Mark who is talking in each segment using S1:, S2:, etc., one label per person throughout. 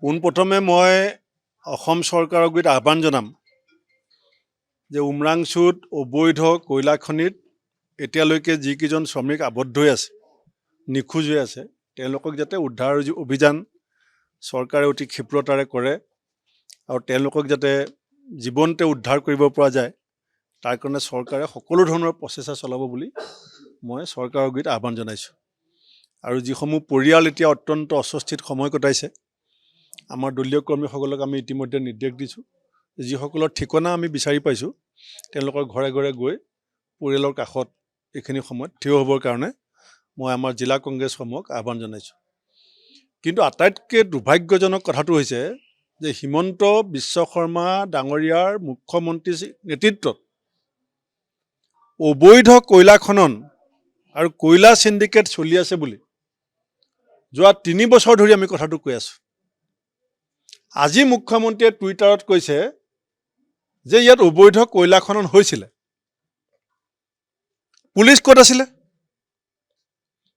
S1: পোনপ্ৰথমে মই অসম চৰকাৰৰ গুৰিত আহ্বান জনাম যে উমৰাংচুত অবৈধ কয়লা খনিত এতিয়ালৈকে যিকেইজন শ্ৰমিক আবদ্ধ হৈ আছে, নিখোজ হৈ আছে, তেওঁলোকক যাতে উদ্ধাৰ অভিযান চৰকাৰে অতি ক্ষিপ্ৰতাৰে কৰে আৰু তেওঁলোকক যাতে জীৱনতে উদ্ধাৰ কৰিব পৰা যায়, তাৰ কাৰণে চৰকাৰে সকলো ধৰণৰ প্ৰচেষ্টা চলাব বুলি মই চৰকাৰৰ গুৰিত আহ্বান জনাইছোঁ। আৰু যিসমূহ পৰিয়াল এতিয়া অত্যন্ত অস্বস্তিত সময় কটাইছে, আমাৰ দলীয় কৰ্মীসকলক আমি ইতিমধ্যে নিৰ্দেশ দিছোঁ, যিসকলৰ ঠিকনা আমি বিচাৰি পাইছোঁ তেওঁলোকৰ ঘৰে ঘৰে গৈ পৰিয়ালৰ কাষত এইখিনি সময়ত থিয় হ'বৰ কাৰণে মই আমাৰ জিলা কংগ্ৰেছসমূহক আহ্বান জনাইছোঁ। কিন্তু আটাইতকৈ দুৰ্ভাগ্যজনক কথাটো হৈছে যে হিমন্ত বিশ্ব শৰ্মা ডাঙৰীয়াৰ মুখ্যমন্ত্ৰীৰ নেতৃত্বত অবৈধ কয়লা খনন আৰু কয়লা চিণ্ডিকেট চলি আছে বুলি যোৱা 3 বছৰ ধৰি আমি কথাটো কৈ আছোঁ। আজি মুখ্যমন্ত্ৰীয়ে টুইটাৰত কৈছে যে ইয়াত অবৈধ কয়লা খনন হৈছিলে। পুলিচ ক'ত আছিলে?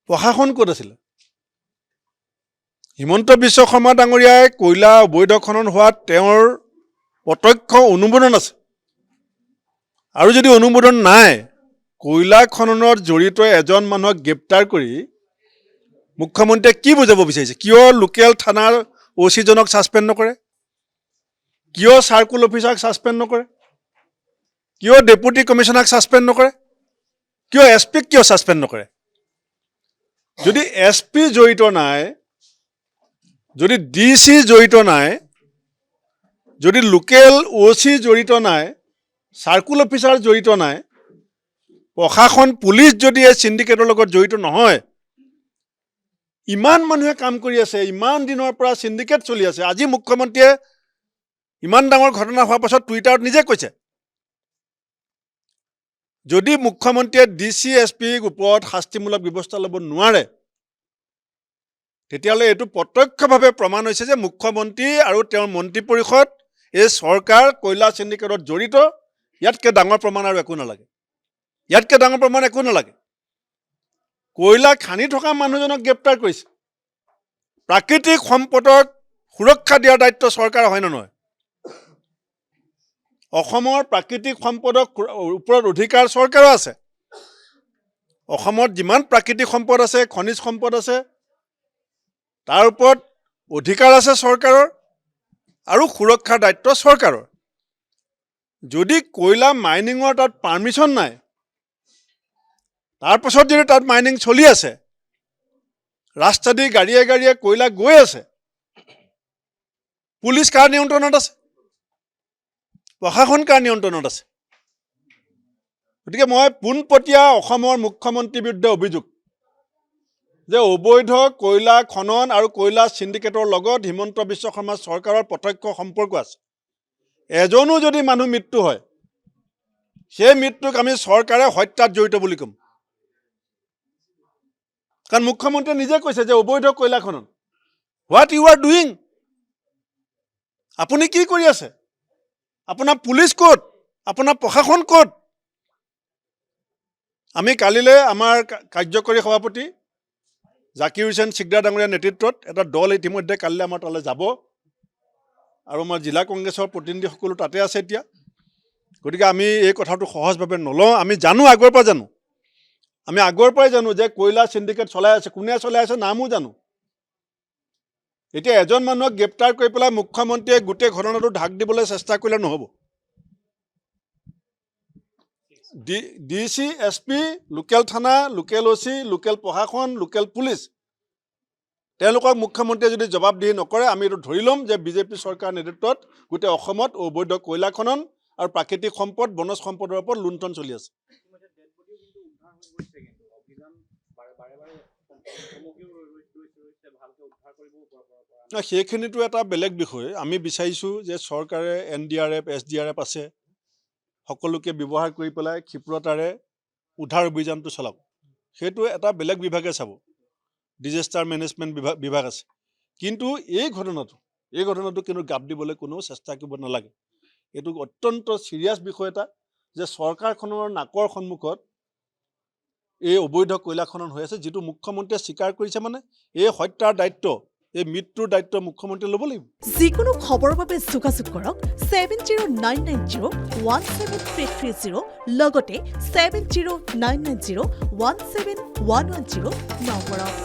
S1: প্ৰশাসন ক'ত আছিলে? হিমন্ত বিশ্ব শৰ্মা ডাঙৰীয়াই কয়লা অবৈধ খনন হোৱাত তেওঁৰ প্ৰত্যক্ষ অনুমোদন আছে, আৰু যদি অনুমোদন নাই, কয়লা খননত জড়িত এজন মানুহক গ্ৰেপ্তাৰ কৰি মুখ্যমন্ত্ৰীয়ে কি বুজাব বিচাৰিছে? কিয় লোকেল থানাৰ অ'চিজনক ছাছপেণ্ড নকৰে? কিয় চাৰ্কুল অফিচাৰক ছাছপেণ্ড নকৰে? কিয় ডেপুটি কমিশ্যনাৰক ছাছপেণ্ড নকৰে? কিয় SP-ক কিয় ছাছপেণ্ড নকৰে? যদি SP জড়িত নাই, যদি DC জড়িত নাই, যদি লোকেল OC জড়িত নাই, চাৰ্কুল অফিচাৰ জড়িত নাই, প্ৰশাসন পুলিচ যদি এই চিণ্ডিকেটৰ লগত জড়িত নহয়, ইমান মানুহে কাম কৰি আছে, ইমান দিনৰ পৰা চিণ্ডিকেট চলি আছে, আজি মুখ্যমন্ত্ৰীয়ে ইমান ডাঙৰ ঘটনা হোৱাৰ পাছত টুইটাৰত নিজে কৈছে, যদি মুখ্যমন্ত্ৰীয়ে DC SP-ৰ ওপৰত শাস্তিমূলক ব্যৱস্থা ল'ব নোৱাৰে, তেতিয়াহ'লে এইটো প্ৰত্যক্ষভাৱে প্ৰমাণ হৈছে যে মুখ্যমন্ত্ৰী আৰু তেওঁৰ মন্ত্ৰী পৰিষদ, এই চৰকাৰ কয়লা চিণ্ডিকেটত জড়িত। ইয়াতকৈ ডাঙৰ প্ৰমাণ আৰু একো নালাগে, ইয়াতকৈ ডাঙৰ প্ৰমাণ একো নালাগে। কয়লা খানি থকা মানুহজনক গ্ৰেপ্তাৰ কৰিছে। প্ৰাকৃতিক সম্পদক সুৰক্ষা দিয়াৰ দায়িত্ব চৰকাৰ হয় নে নহয়? অসমৰ প্ৰাকৃতিক সম্পদৰ ওপৰত অধিকাৰ চৰকাৰৰ আছে। অসমত যিমান প্ৰাকৃতিক সম্পদ আছে, খনিজ সম্পদ আছে, তাৰ ওপৰত অধিকাৰ আছে চৰকাৰৰ, আৰু সুৰক্ষাৰ দায়িত্ব চৰকাৰৰ। যদি কয়লা মাইনিঙৰ তাত পাৰ্মিশ্যন নাই, তাৰপাছত যদি তাত মাইনিং চলি আছে, ৰাস্তা দি গাড়ীয়ে গাড়ীয়ে কয়লা গৈ আছে, পুলিচ কাৰ নিয়ন্ত্ৰণত আছে? প্ৰশাসন কাৰ নিয়ন্ত্ৰণত আছে? গতিকে মই পোনপটীয়া অসমৰ মুখ্যমন্ত্ৰীৰ বিৰুদ্ধে অভিযোগ যে অবৈধ কয়লা খনন আৰু কয়লা চিণ্ডিকেটৰ লগত হিমন্ত বিশ্ব শৰ্মা চৰকাৰৰ প্ৰত্যক্ষ সম্পৰ্ক আছে। এজনো যদি মানুহ মৃত্যু হয়, সেই মৃত্যুক আমি চৰকাৰে হত্যাত জড়িত বুলি ক'ম। কাৰণ মুখ্যমন্ত্ৰীয়ে নিজে কৈছে যে অবৈধ কয়লা খনন। What you are doing? আপুনি কি কৰি আছে? আপোনাৰ পুলিচ ক'ত? আপোনাৰ প্ৰশাসন ক'ত? আমি কালিলৈ আমাৰ কাৰ্যকৰী সভাপতি জাকিৰ হুছেইন ছিকদাৰ ডাঙৰীয়াৰ নেতৃত্বত এটা দল ইতিমধ্যে কালিলৈ আমাৰ তালৈ যাব, আৰু আমাৰ জিলা কংগ্ৰেছৰ প্ৰতিনিধিসকলো তাতে আছে এতিয়া। গতিকে আমি এই কথাটো সহজভাৱে নলওঁ। আমি জানো, আগৰ পৰা জানো, আমি আগৰ পৰাই জানো যে কয়লা চিণ্ডিকেট চলাই আছে। কোনে চলাই আছে নামো জানো। এতিয়া এজন মানুহক গ্ৰেপ্তাৰ কৰি পেলাই মুখ্যমন্ত্ৰীয়ে গোটেই ঘটনাটো ঢাক দিবলৈ চেষ্টা কৰিলে নহ'ব। DC, SP, লোকেল থানা, লোকেল OC, লোকেল প্ৰশাসন, লোকেল পুলিচ, তেওঁলোকক মুখ্যমন্ত্ৰীয়ে যদি জবাবদিহি নকৰে, আমি এইটো ধৰি ল'ম যে BJP চৰকাৰৰ নেতৃত্বত গোটেই অসমত অবৈধ কয়লা খনন আৰু প্ৰাকৃতিক সম্পদ, বনজ সম্পদৰ ওপৰত লুণ্ঠন চলি আছে। সেইখিনিতো এটা বেলেগ বিষয়। আমি বিচাৰিছোঁ যে চৰকাৰে NDRF, SDRF আছে, সকলোকে ব্যৱহাৰ কৰি পেলাই ক্ষিপ্ৰতাৰে উদ্ধাৰ অভিযানটো চলাওক। সেইটো এটা বেলেগ বিভাগে চাব, ডিজাষ্টাৰ মেনেজমেণ্ট বিভাগ আছে। কিন্তু এই ঘটনাটো কিন্তু গাপ দিবলৈ কোনো চেষ্টা কৰিব নালাগে। এইটো অত্যন্ত চিৰিয়াছ বিষয় এটা যে চৰকাৰখনৰ নাকৰ সন্মুখত এই অবৈধ কয়লা খনন হৈ আছে, যিটো মুখ্যমন্ত্ৰীয়ে স্বীকাৰ কৰিছে। মানে এই হত্যাৰ দায়িত্ব এই মৃত্যুৰ দায়িত্ব মুখ্যমন্ত্ৰীয়ে ল'ব লাগিব।
S2: যিকোনো খবৰৰ বাবে যোগাযোগ কৰক 7099017330 লগতে 7099017110 নম্বৰত।